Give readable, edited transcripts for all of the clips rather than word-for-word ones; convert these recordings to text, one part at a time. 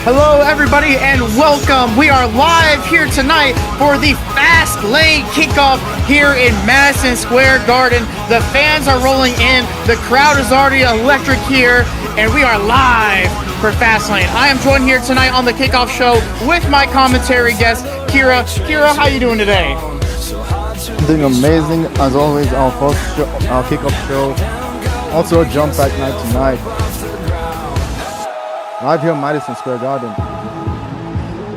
Hello, everybody, and welcome. We are live here tonight for the Fastlane kickoff here in Madison Square Garden. The fans are rolling in. The crowd is already electric here, and we are live for Fastlane. I am joined here tonight on the kickoff show with my commentary guest, Kira. Kira, how you doing today? Doing amazing as always. Our first show, our kickoff show. Also a jump back night tonight. Live here in Madison Square Garden.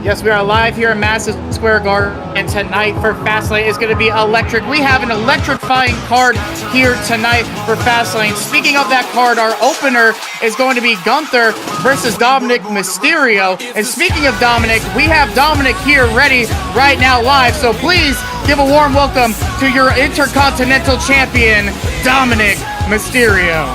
Yes, we are live here in Madison Square Garden, and tonight for Fastlane is going to be electric. We have an electrifying card here tonight for Fastlane. Speaking of that card, our opener is going to be Gunther versus Dominic Mysterio. And speaking of Dominic, we have Dominic here ready right now live. So please give a warm welcome to your Intercontinental Champion, Dominic Mysterio.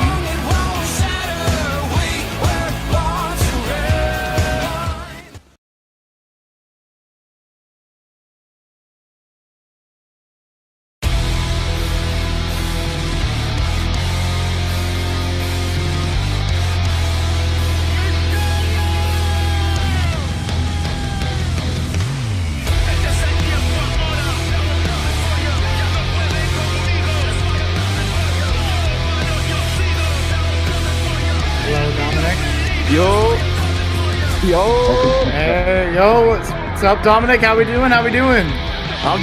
Hey, yo, what's up, Dominic? How we doing? I'm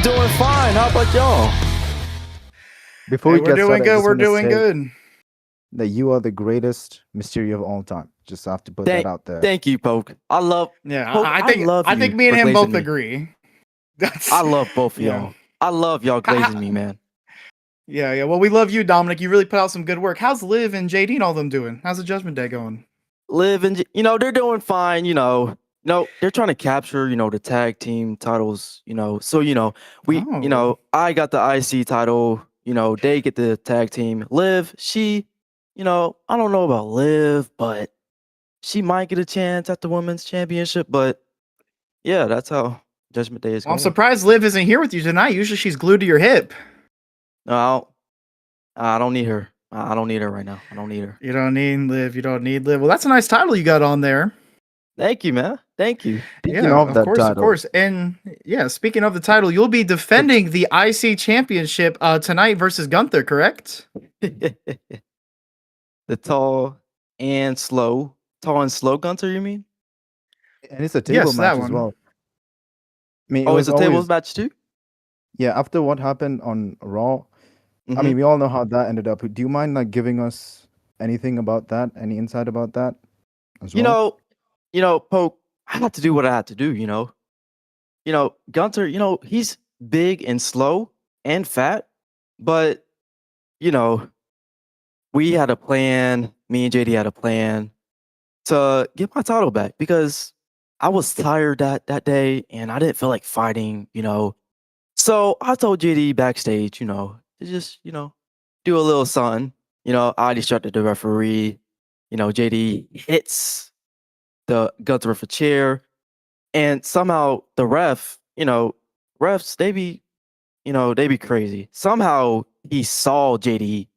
doing fine. How about y'all? Before we're doing good. We're doing good. That you are the greatest Mysterio of all time. Just have to put that out there. Thank you, Poke. Poke, I think me and him both agree. I love both of y'all. I love y'all glazing me, man. Yeah. Well, we love you, Dominic. You really put out some good work. How's Liv and JD and all them doing? How's the Judgment Day going? Liv and they're doing fine. They're trying to capture the tag team titles. I got the IC title. They get the tag team. Liv, she, I don't know about Liv, but she might get a chance at the women's championship. But yeah, that's how Judgment Day is going. I'm surprised Liv isn't here with you tonight. Usually she's glued to your hip. No, I don't need her. I don't need her right now. I don't need her. You don't need Liv. Well, that's a nice title you got on there. Thank you, man. Thank you. Of course. And yeah, speaking of the title, you'll be defending the IC championship tonight versus Gunther, correct? The tall and slow Gunther, you mean? And it's a table match as well. I mean, it's a tables match too? Yeah, after what happened on Raw, I mean, we all know how that ended up. Do you mind giving us anything about that? Any insight about that as well? Poke, I had to do what I had to do, Gunther, he's big and slow and fat, but, we had a plan, me and JD had a plan to get my title back because I was tired that day and I didn't feel like fighting, So I told JD backstage, to just, do a little something. I distracted the referee. JD hits the Gunther with a chair, and somehow the refs, they be crazy. Somehow he saw JD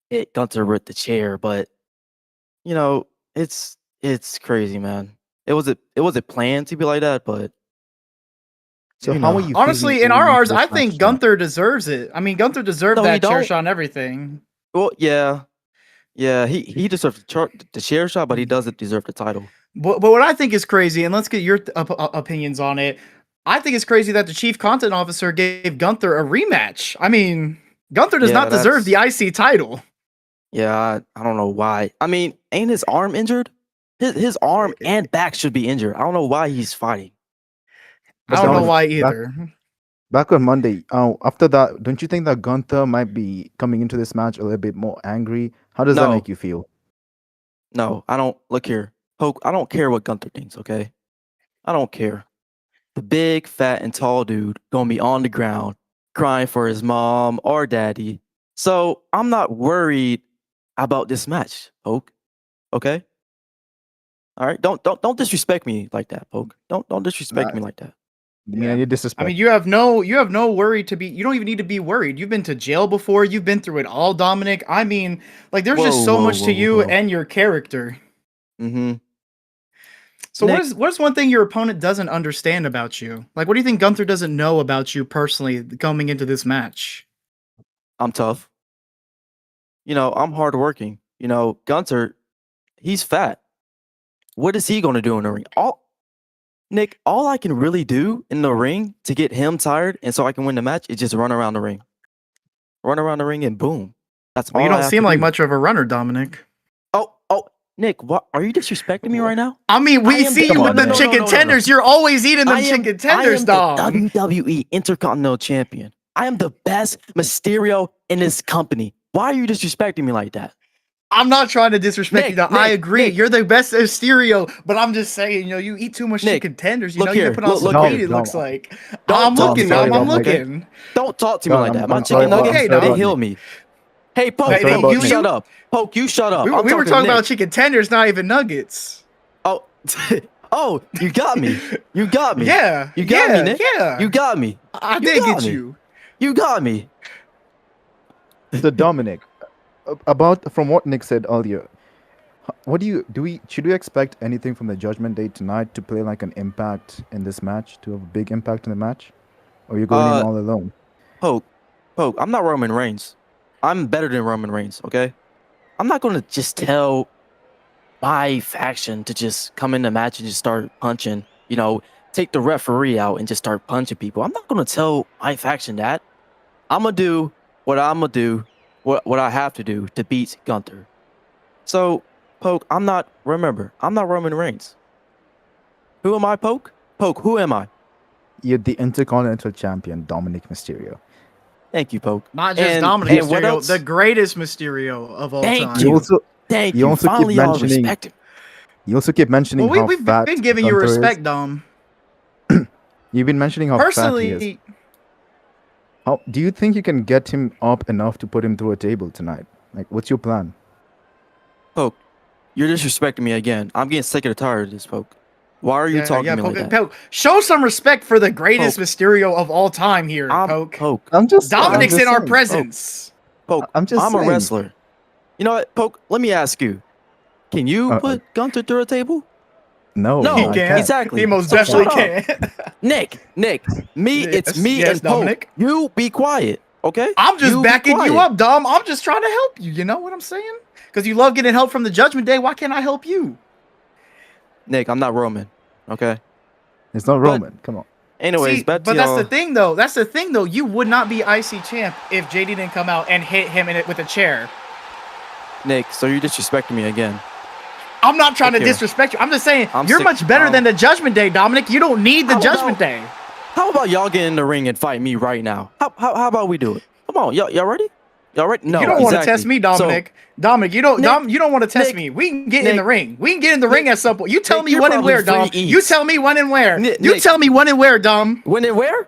hit Gunther with the chair, but it's crazy, man. It wasn't planned to be like that, but. So how are you? Honestly, in RRs, I think Gunther deserves it. I mean, Gunther deserved that chair shot and everything. Well, yeah, he deserves the chair shot, but he doesn't deserve the title. But what I think is crazy, and let's get your opinions on it. I think it's crazy that the chief content officer gave Gunther a rematch. I mean, Gunther does not deserve the IC title. Yeah, I don't know why. I mean, ain't his arm injured? His arm and back should be injured. I don't know why he's fighting. I don't know why either. Back on Monday, after that, don't you think that Gunther might be coming into this match a little bit more angry? How does that make you feel? No, I don't. Look here, Poke. I don't care what Gunther thinks, okay? I don't care. The big, fat, and tall dude gonna be on the ground crying for his mom or daddy. So I'm not worried about this match, Poke. Okay? All right? Don't disrespect me like that, Poke. Don't disrespect me like that. Yeah, you disrespect. I mean, you have no worry to be. You don't even need to be worried. You've been to jail before. You've been through it all, Dominic. I mean, like, there's just so much to you and your character. Mm-hmm. So Nick, what's one thing your opponent doesn't understand about you? Like, what do you think Gunther doesn't know about you personally coming into this match? I'm tough. You know, I'm hardworking. You know, Gunter, he's fat. What is he going to do in the ring? Nick, all I can really do in the ring to get him tired and so I can win the match is just run around the ring. Run around the ring and boom. That's Well, all you I don't have seem to like do. much of a runner, Dominic. Oh, Nick, what are you disrespecting me right now? I mean, I we am see the- you with no, them no, chicken no, no, no. tenders. You're always eating them chicken tenders, I dog. am the WWE Intercontinental Champion. I am the best Mysterio in this company. Why are you disrespecting me like that? I'm not trying to disrespect you, dog. I Nick, agree. Nick. You're the best Mysterio, but I'm just saying, you eat too much Nick, chicken tenders. You look know, you here, can put on look some here. weight, it Dom, looks like. Don't I'm talk looking, to me Dom. like I'm that, okay? looking. Don't talk to me Dom, like that. I'm My sorry chicken about- nuggets, okay, they Dom. heal me. Hey, Poke, I'm sorry Poke, about you Nick. shut up. Poke, you shut up. We I'm were talking talking Nick. about chicken tenders, not even nuggets. Oh, oh, you got me. You got me. Yeah. You got me, Nick. Yeah. You got me. I You did got get me. you. You got me. So Dominic, about from what Nick said earlier, what should we expect anything from the Judgment Day tonight to play like an impact in this match, to have a big impact in the match, or you're going in all alone? Poke, I'm not Roman Reigns. I'm better than Roman Reigns, okay? I'm not going to just tell my faction to just come in the match and just start punching, you know, take the referee out and just start punching people. I'm not going to tell my faction that. I'm going to do what I'm going to do, what I have to do to beat Gunther. So, Poke, I'm not Roman Reigns. Who am I, Poke? Poke, who am I? You're the Intercontinental Champion, Dominic Mysterio. Thank you, Poke. Not just And- Dominic and what Mysterio, else? the greatest Mysterio of all Thank time. You you. also Thank you you. also keep Finally, y'all mentioning- respect him. you also keep mentioning Well, how we've fat been giving you Gunther is. respect, Dom. You've been mentioning how fat he is. Personally, How do you think you can get him up enough to put him through a table tonight? Like, what's your plan? Poke, you're disrespecting me again. I'm getting sick and tired of this, Poke. Why are you talking to me like that? Poke. Show some respect for the greatest Poke. Mysterio of all time here, Poke. Poke. I'm just Dominic's I'm just in our saying. presence. Poke, I'm just I'm a saying. wrestler. You know what, Poke? Let me ask you. Can you put Gunther through a table? No, No, He I can't. can't. exactly. He most So definitely shut can't. Nick, it's me yes, and Poke. Dominic. You be quiet, okay? I'm just You be backing you quiet. up, Dom. I'm just trying to help you. You know what I'm saying? Because you love getting help from the Judgment Day. Why can't I help you? Nick, I'm not Roman, okay? It's not Roman. Come on. Anyways, See, back to but that's y'all. the thing, though. That's the thing, though. You would not be IC champ if JD didn't come out and hit him in it with a chair. Nick, so you're disrespecting me again. I'm not trying to Look here. disrespect you. I'm just saying I'm you're sick- much better um, than the Judgment Day, Dominic. You don't need the How Judgment about- Day. How about y'all get in the ring and fight me right now? How about we do it? Come on, y'all ready? Y'all ready? No, you don't want to exactly. test me, So, Dominic. Dominic, you don't. Nick, You don't want to test Nick, me. We can get in Nick, the ring. We can get in the ring Nick, at some point. You tell Nick, me you're when and probably where, Dom. free You eats. tell me when and where. Nick, You Nick. tell me when and where, Dom. when and where?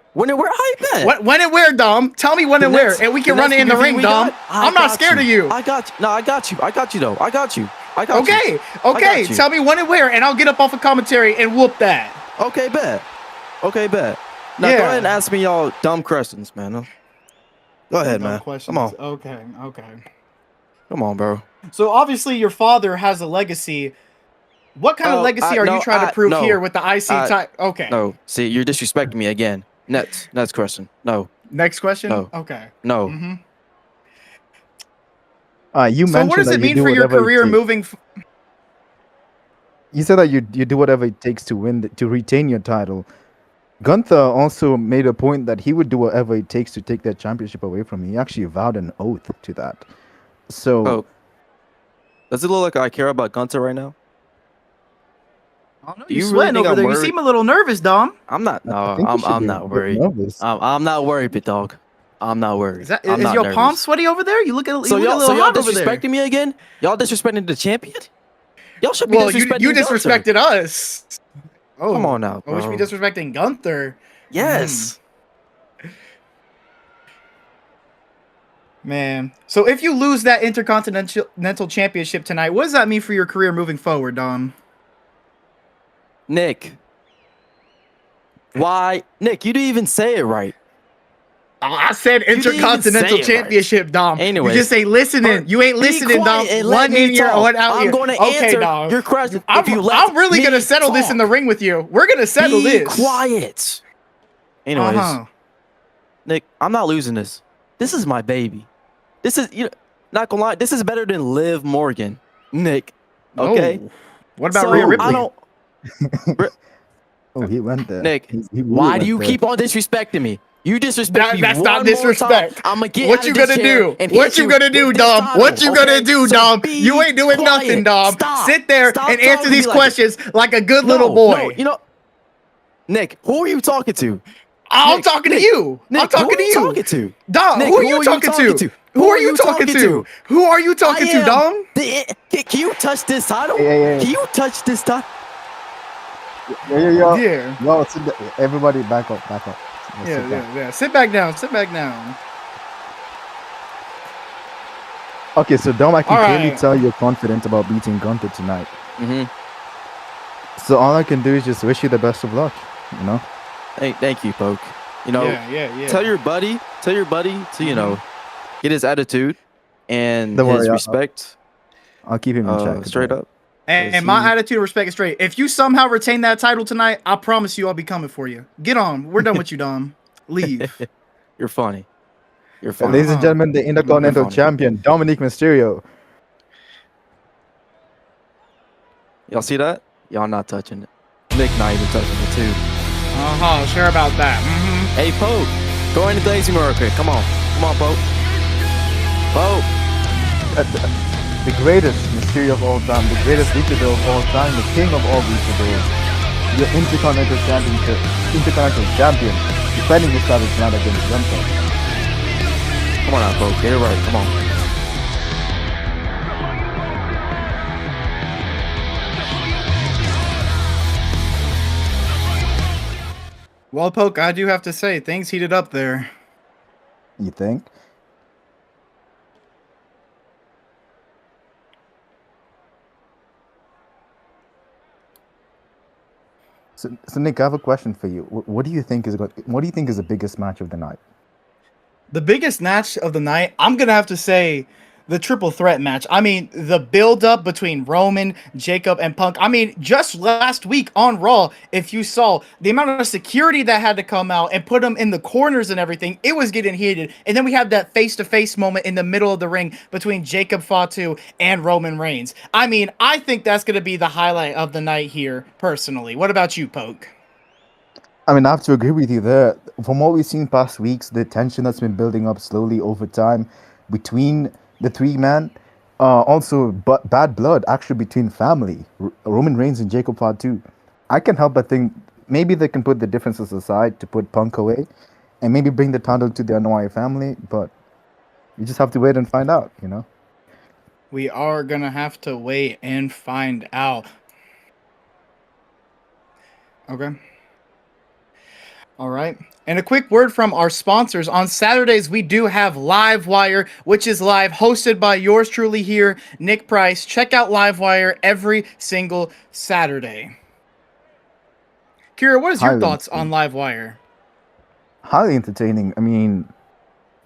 I bet. When and where, Dom? Tell me when The and where, next- and we can the run it next in the PvP ring, we Dom. got, I I'm not got scared of you. I got you. No, I got you. I got you though. I got you. Okay, okay. you. Tell me when and where, and I'll get up off of commentary and whoop that. Okay, bet. Okay, bet. Now Yeah. go ahead and ask me y'all dumb questions, man. Go ahead, man. Come on. Okay, okay. Come on, bro. So obviously your father has a legacy. What kind of Oh, legacy are you trying to prove no. here with the IC title? Okay. No, see, you're disrespecting me again. Next question. No, Next question. No. Okay. no. hmm You So mentioned what does that it you mean do for your whatever it career takes. moving? You said that you do whatever it takes to win to retain your title. Gunther also made a point that he would do whatever it takes to take that championship away from you. He actually vowed an oath to that. So Oh, does it look like I care about Gunther right now? I don't know, Do you're you really sweating think over I'm there. You worried? seem a little nervous, Dom. I'm not. No, I think you should I'm be a not bit worried. nervous. I'm not worried, big dog. I'm not worried. Is I'm not your nervous. palm sweaty over there? You look a, you So look a y'all, little hot over there. disrespecting me again? Y'all disrespecting the champion? Y'all should be Well, you disrespecting Gunther. disrespected us. Oh, Come on now, Oh, we should be bro. disrespecting Gunther. Yes. Man. So if you lose that Intercontinental Championship tonight, what does that mean for your career moving forward, Dom? Nick. Why? Nick, you didn't even say it right. I said didn't even Intercontinental say it right. Championship, Dom. Anyways, you just ain't listening. Bert, You ain't be listening, Dom. quiet and let One me in here, talk. one out I'm here. going to Okay, answer Dom. your question if you let I'm really me gonna settle this in the talk. ring with you. We're gonna settle Be this. quiet. Anyways, Uh-huh. Nick, I'm not losing this. This is my baby. This is, not gonna lie, this is better than Liv Morgan, Nick. Okay. Oh. What about So Rhea Ripley? I don't. Oh, he went there. Nick, He really why do went you there. keep on disrespecting me? You disrespect me That's one not disrespect. more time. I'm gonna get What out you of this gonna chair do? and What hit you gonna do, with this Dom? title, What you gonna okay? do, So Dom? be You ain't doing quiet. nothing, Dom. Stop. Sit there Stop and talking answer to me these like it. questions like a good little No, boy. Nick, who are you talking to? I'm Nick, talking to Nick, you. I'm Nick, who talking are to you you. talking to? Dom, Nick, who are you talking to? Who are you talking to? Who are you talking to, Dom? Can you touch this title? Hey. Can you touch this title? Yeah. Yeah. Yo, everybody back up. Let's sit down. Yeah. Sit back down. Okay, so Dom, I can All clearly right. tell you're confident about beating Gunther tonight. Mm-hmm. So all I can do is just wish you the best of luck. Thank you, Poke. Yeah. Tell your buddy to get his attitude and Don't his worry, respect I'll keep him in check. straight up. And my attitude, respect, is straight. If you somehow retain that title tonight, I promise you I'll be coming for you. Get on. We're done with you, Dom. Leave. You're funny. Ladies and gentlemen, the Intercontinental funny. Champion, Dominic Mysterio. Y'all see that? Y'all not touching it. Nick not even touching it too. Sure about that. Hey, Pope, go into Daisy real quick. Come on, Pope. The greatest Mysterio of all time, the greatest luchador of all time, the king of all luchadors, your Intercontinental Champion, defending his title tonight against Gunther. Come on out, Pope. Get it right. Come on. Well, Poke, I do have to say, things heated up there. You think? So Nick, I have a question for you. What do you think is the biggest match of the night? The biggest match of the night, I'm going to have to say the triple threat match. I mean, the build-up between Roman, Jacob, and Punk. I mean, just last week on Raw, if you saw the amount of security that had to come out and put them in the corners and everything, it was getting heated. And then we had that face-to-face moment in the middle of the ring between Jacob Fatu and Roman Reigns. I mean, I think that's going to be the highlight of the night here, personally. What about you, Poke? I mean, I have to agree with you there. From what we've seen past weeks, the tension that's been building up slowly over time between the three men, also bad blood actually between family, Roman Reigns and Jacob Fatu. I can help but think maybe they can put the differences aside to put Punk away and maybe bring the title to the Anoa'i family, but you just have to wait and find out, We are going to have to wait and find out. Okay. All right. And a quick word from our sponsors. On Saturdays, we do have Livewire, which is live, hosted by yours truly here, Nick Price. Check out Livewire every single Saturday. Kira, what is your thoughts on Livewire? Highly entertaining. I mean,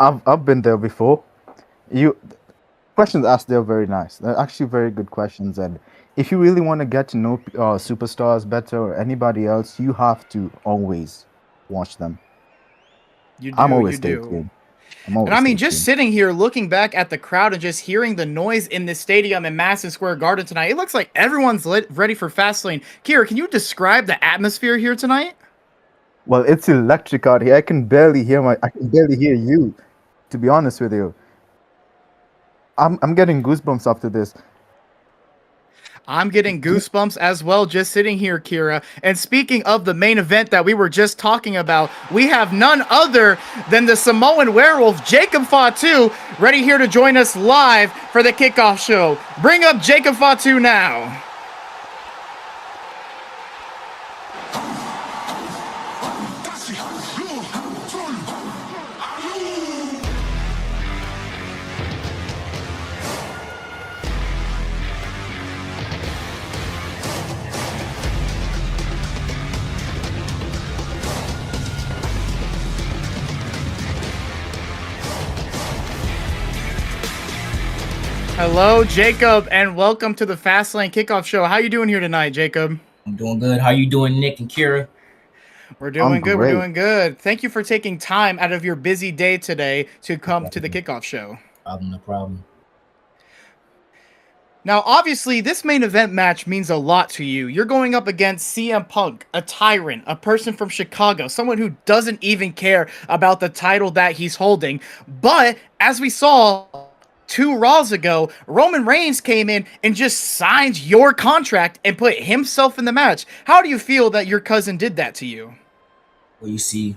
I've been there before. Questions asked there are very nice. They're actually very good questions. And if you really want to get to know superstars better or anybody else, you have to always watch them. I'm always stay tuned. And I mean, just sitting here looking back at the crowd and just hearing the noise in the stadium in Madison Square Garden tonight, it looks like everyone's ready for Fastlane. Kira, can you describe the atmosphere here tonight? Well, it's electric out here. I can barely hear you, to be honest with you. I'm getting goosebumps after this. I'm getting goosebumps as well just sitting here, Kira. And speaking of the main event that we were just talking about, we have none other than the Samoan werewolf, Jacob Fatu, ready here to join us live for the kickoff show. Bring up Jacob Fatu now. Hello, Jacob, and welcome to the Fastlane Kickoff Show. How you doing here tonight, Jacob? I'm doing good. How you doing, Nick and Kira? We're doing good. We're great. doing good. Thank you for taking time out of your busy day today to come to the Kickoff Show. No problem. Now, obviously, this main event match means a lot to you. You're going up against CM Punk, a tyrant, a person from Chicago, someone who doesn't even care about the title that he's holding. But, as we saw 2 Raws ago, Roman Reigns came in and just signed your contract and put himself in the match. How do you feel that your cousin did that to you? Well, you see,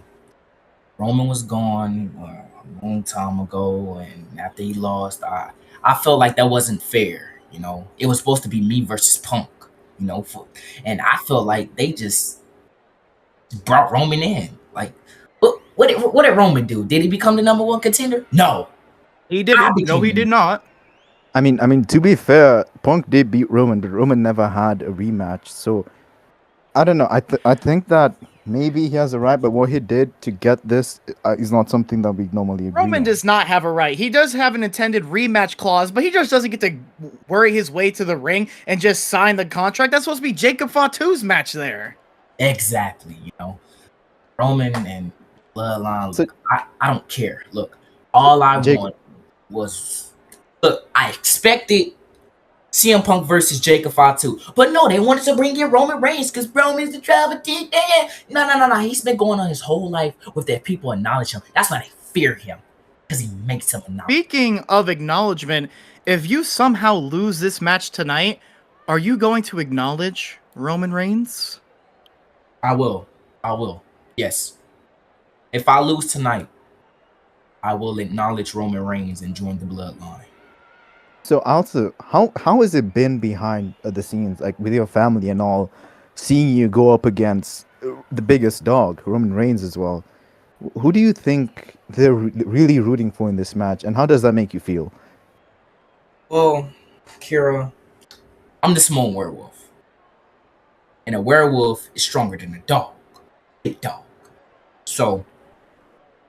Roman was gone a long time ago, and after he lost, I felt like that wasn't fair. You know, it was supposed to be me versus Punk. You know, and I felt like they just brought Roman in. Like, what did Roman do? Did he become the number 1 contender? No, He didn't. No, he did not. I mean, to be fair, Punk did beat Roman, but Roman never had a rematch. So I don't know. I think that maybe he has a right, but what he did to get this is not something that we normally agree Roman on. does not have a right. He does have an intended rematch clause, but he just doesn't get to worry his way to the ring and just sign the contract. That's supposed to be Jacob Fatu's match there. Exactly. You know, Roman and Bloodline. So- Look, I don't care. Look, all I Jake- want was I expected CM Punk versus Jacob Fatu, but no, they wanted to bring in Roman Reigns because Roman's the travel ticket. No. He's been going on his whole life with that people acknowledge him. That's why they fear him, because he makes them acknowledge. Speaking of acknowledgement, if you somehow lose this match tonight, are you going to acknowledge Roman Reigns? I will. Yes. If I lose tonight, I will acknowledge Roman Reigns and join the Bloodline. So also, how has it been behind the scenes, like with your family and all, seeing you go up against the biggest dog, Roman Reigns as well? Who do you think they're really rooting for in this match, and how does that make you feel? Well, Kira, I'm the small werewolf. And a werewolf is stronger than a dog. Big dog. So,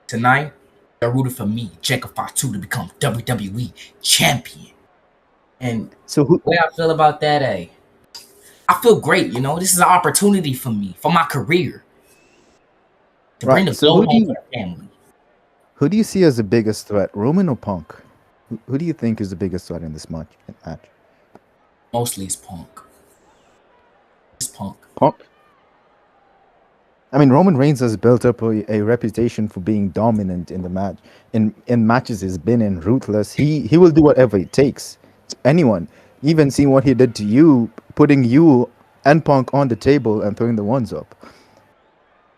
tonight, they're rooting for me, Jacob Fatu, to become WWE champion. And So who? the way I feel about that, I feel great, you know? This is an opportunity for me, for my career. To bring the Right, so gold who do home you- to the family. Who do you see as the biggest threat, Roman or Punk? Who do you think is the biggest threat in this match? Mostly it's Punk. It's Punk. Punk. I mean, Roman Reigns has built up a reputation for being dominant in the match. In matches he's been in, ruthless. He will do whatever it takes. Anyone, even seeing what he did to you, putting you and Punk on the table and throwing the ones up.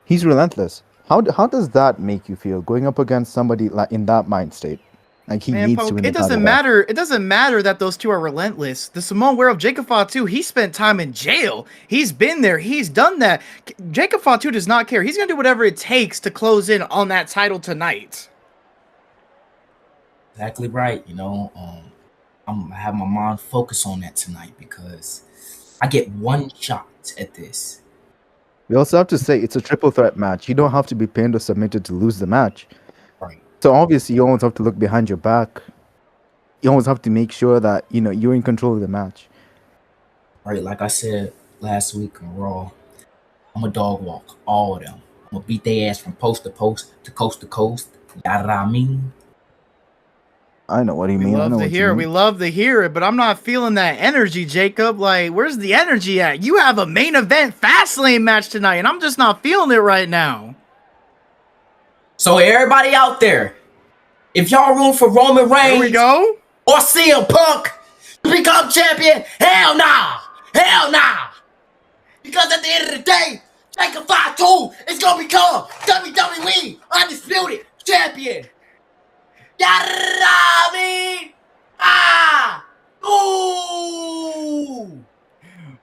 He's relentless. How does that make you feel going up against somebody like in that mind state? Like he Man, needs Punk, to win the it doesn't title. matter. It doesn't matter that those two are relentless. The Samoan werewolf Jacob Fatu, he spent time in jail. He's been there. He's done that. Jacob Fatu does not care. He's gonna do whatever it takes to close in on that title tonight. Exactly right. You know, I have my mind focused on that tonight because I get one shot at this. We also have to say it's a triple threat match. You don't have to be pinned or submitted to lose the match. Right. So obviously you always have to look behind your back. You always have to make sure that you're in control of the match. Right. Like I said last week on Raw, I'm a dog walk all of them. I'm gonna beat their ass from post to post to coast to coast. Yada I mean. I know what you We mean. I love know to what you hear it. mean. We love to hear it, but I'm not feeling that energy, Jacob. Like, where's the energy at? You have a main event Fastlane match tonight, and I'm just not feeling it right now. So everybody out there, if y'all room for Roman Here we Reigns go. or CM Punk to become champion, hell nah. Hell nah. Because at the end of the day, Jacob Fatu is gonna become WWE undisputed champion. Yada I mean. Ooh.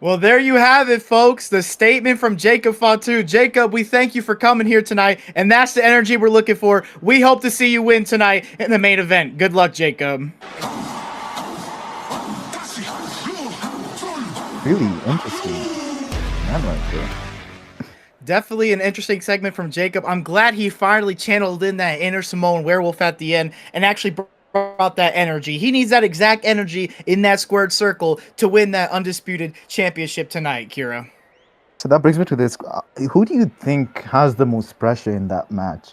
Well, there you have it, folks. The statement from Jacob Fatu. Jacob, we thank you for coming here tonight, and that's the energy we're looking for. We hope to see you win tonight in the main event. Good luck, Jacob. Really interesting. Man right there. Definitely an interesting segment from Jacob. I'm glad he finally channeled in that inner Samoan werewolf at the end and actually brought that energy. He needs that exact energy in that squared circle to win that undisputed championship tonight, Kira. So that brings me to this. Who do you think has the most pressure in that match?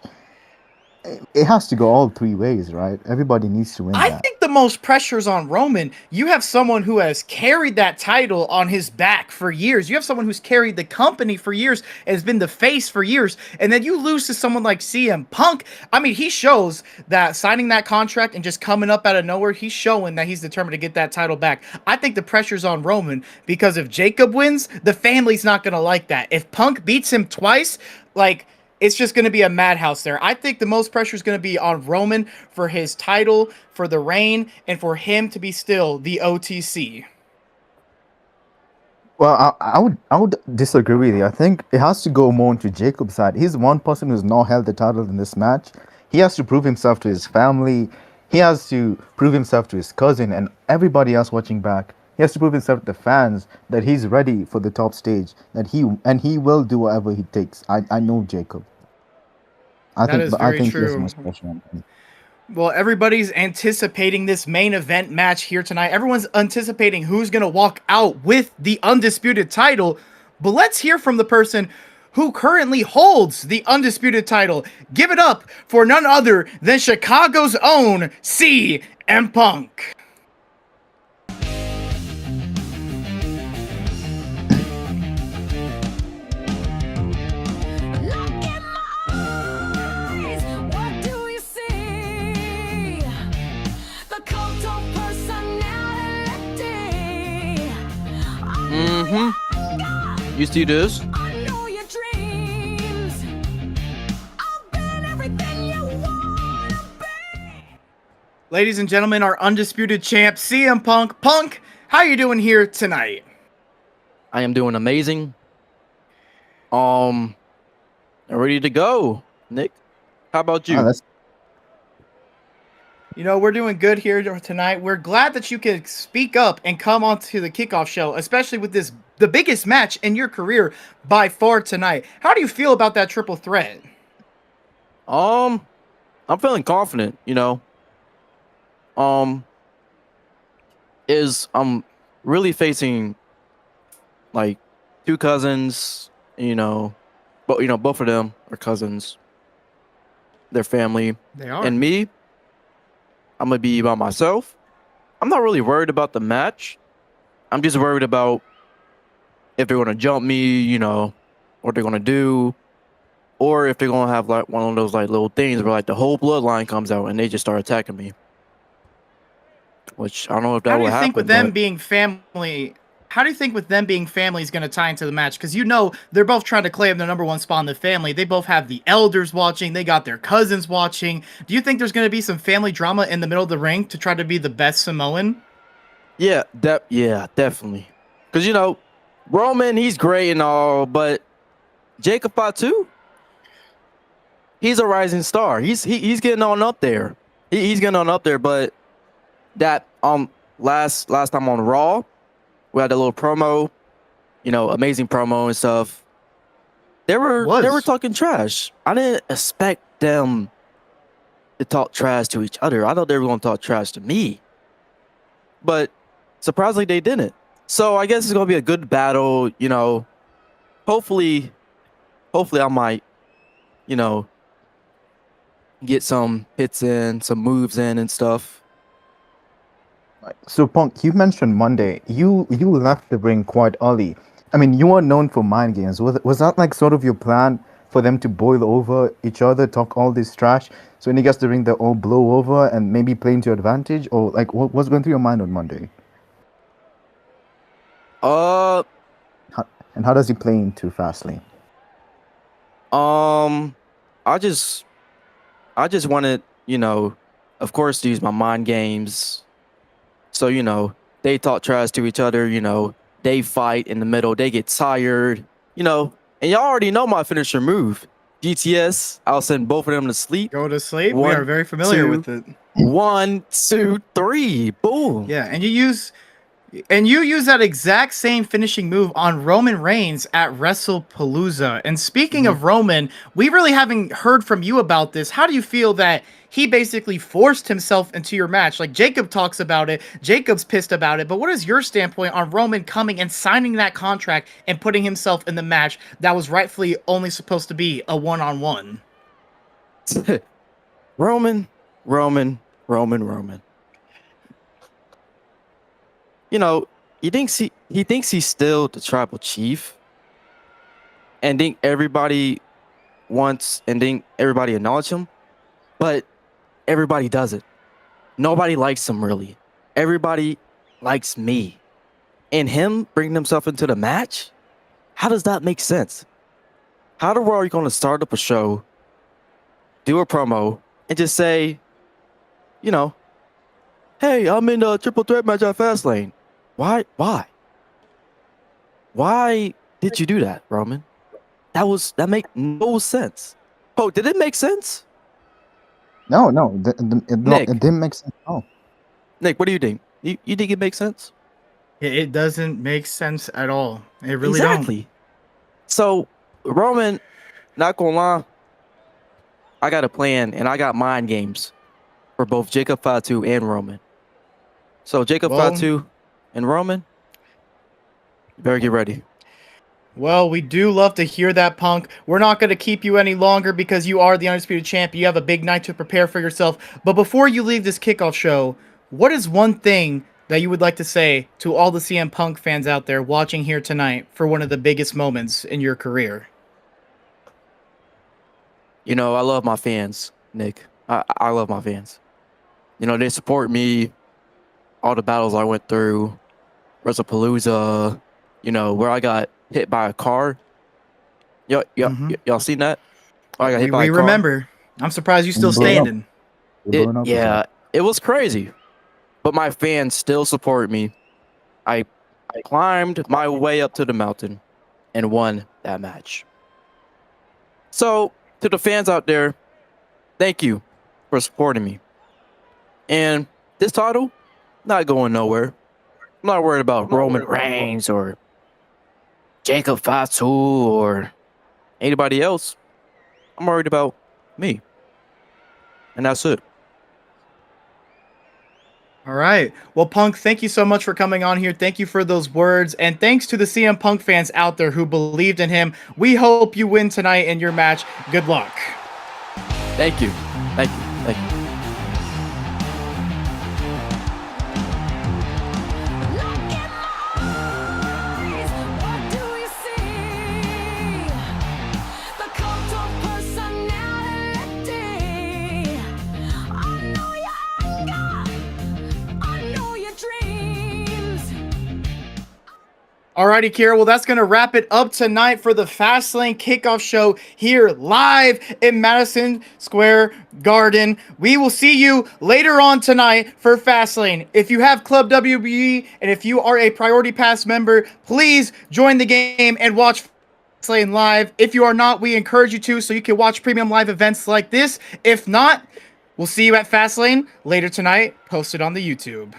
It has to go all three ways, right? Everybody needs to win I that. think the most pressure is on Roman. You have someone who has carried that title on his back for years. You have someone who's carried the company for years and has been the face for years. And then you lose to someone like CM Punk. I mean, he shows that signing that contract and just coming up out of nowhere, he's showing that he's determined to get that title back. I think the pressure's on Roman because if Jacob wins, the family's not going to like that. If Punk beats him twice, like, it's just going to be a madhouse there. I think the most pressure is going to be on Roman for his title, for the reign, and for him to be still the OTC. Well, I would disagree with you. I think it has to go more into Jacob's side. He's one person who's not held the title in this match. He has to prove himself to his family. He has to prove himself to his cousin and everybody else watching back. He has to prove himself to the fans that he's ready for the top stage. That he will do whatever he takes. I know Jacob. I That is very think he has true. most pressure on him. Well, everybody's anticipating this main event match here tonight. Everyone's anticipating who's going to walk out with the undisputed title. But let's hear from the person who currently holds the undisputed title. Give it up for none other than Chicago's own CM Punk. You see this? Ladies and gentlemen, our undisputed champ, CM Punk. Punk, how you doing here tonight? I am doing amazing. Ready to go. Nick, how about you? That's You know, we're doing good here tonight. We're glad that you can speak up and come onto the kickoff show, especially with this, the biggest match in your career by far tonight. How do you feel about that triple threat? I'm feeling confident, you know. I'm really facing like two cousins, but both of them are cousins. Their family. They are. And me, I'm gonna be by myself. I'm not really worried about the match. I'm just worried about if they're gonna jump me, what they're gonna do, or if they're gonna have like one of those like little things where like the whole bloodline comes out and they just start attacking me. Which I don't know if that How do will you happen. think with them but- being family? How do you think with them being family is going to tie into the match? Because they're both trying to claim the number one spot in the family. They both have the elders watching. They got their cousins watching. Do you think there's going to be some family drama in the middle of the ring to try to be the best Samoan? Yeah, definitely. Because Roman, he's great and all, but Jacob Fatu, he's a rising star. He's getting on up there. He's getting on up there. But that last time on Raw, we had a little promo, amazing promo and stuff. They were talking trash. I didn't expect them to talk trash to each other. I thought they were going to talk trash to me. But surprisingly, they didn't. So I guess it's going to be a good battle, Hopefully I might, get some hits in, some moves in and stuff. So, Punk, you mentioned Monday. You left the ring quite early. I mean, you were known for mind games. Was that like sort of your plan for them to boil over each other, talk all this trash, so when he gets the ring, they all blow over and maybe play into your advantage? Or like, what's going through your mind on Monday? And how does he play into Fastlane? I just wanted, of course, to use my mind games. So, they talk trash to each other, they fight in the middle, they get tired, and y'all already know my finisher move. GTS, I'll send both of them to sleep. Go to sleep? We One, are very familiar two. with it. 1, 2, 3, boom. Yeah, and you use And you use that exact same finishing move on Roman Reigns at WrestlePalooza. And speaking of Roman, we really haven't heard from you about this. How do you feel that he basically forced himself into your match? Like, Jacob talks about it, Jacob's pissed about it, but what is your standpoint on Roman coming and signing that contract and putting himself in the match that was rightfully only supposed to be a one-on-one? Roman. You know, he thinks he's still the tribal chief, and think everybody wants and think everybody acknowledge him, but everybody doesn't. Nobody likes him really. Everybody likes me, and him bringing himself into the match. How does that make sense? How the world are you going to start up a show, do a promo, and just say, you know, hey, I'm in a triple threat match at Fastlane. Why? Why did you do that, Roman? That make no sense. Oh, did it make sense? No, Nick. it didn't make sense. No. Nick, what do you think? You think it makes sense? It doesn't make sense at all. It really Exactly. So, Roman, not gonna lie, I got a plan and I got mind games for both Jacob Fatu and Roman. So, Jacob Well- Fatu and Roman, you better get ready. Well, we do love to hear that, Punk. We're not going to keep you any longer because you are the Undisputed Champ. You have a big night to prepare for yourself. But before you leave this kickoff show, what is one thing that you would like to say to all the CM Punk fans out there watching here tonight for one of the biggest moments in your career? You know, I love my fans, Nick. I love my fans. You know, they support me, all the battles I went through, WrestlePalooza, you know, where I got hit by a car. Y'all seen that? I got hit by We a car. remember. I'm surprised you still Blown up. standing. You're blown up with that. It was crazy. But my fans still support me. I climbed my way up to the mountain and won that match. So, to the fans out there, thank you for supporting me. And this title, not going nowhere. I'm not worried about Roman Reigns or Jacob Fatu or anybody else. I'm worried about me. And that's it. All right. Well, Punk, thank you so much for coming on here. Thank you for those words. And thanks to the CM Punk fans out there who believed in him. We hope you win tonight in your match. Good luck. Thank you. Thank you. Thank you. Alrighty, Kira. Well, that's going to wrap it up tonight for the Fastlane kickoff show here live in Madison Square Garden. We will see you later on tonight for Fastlane. If you have Club WWE and if you are a Priority Pass member, please join the game and watch Fastlane live. If you are not, we encourage you to so you can watch premium live events like this. If not, we'll see you at Fastlane later tonight, posted on the YouTube.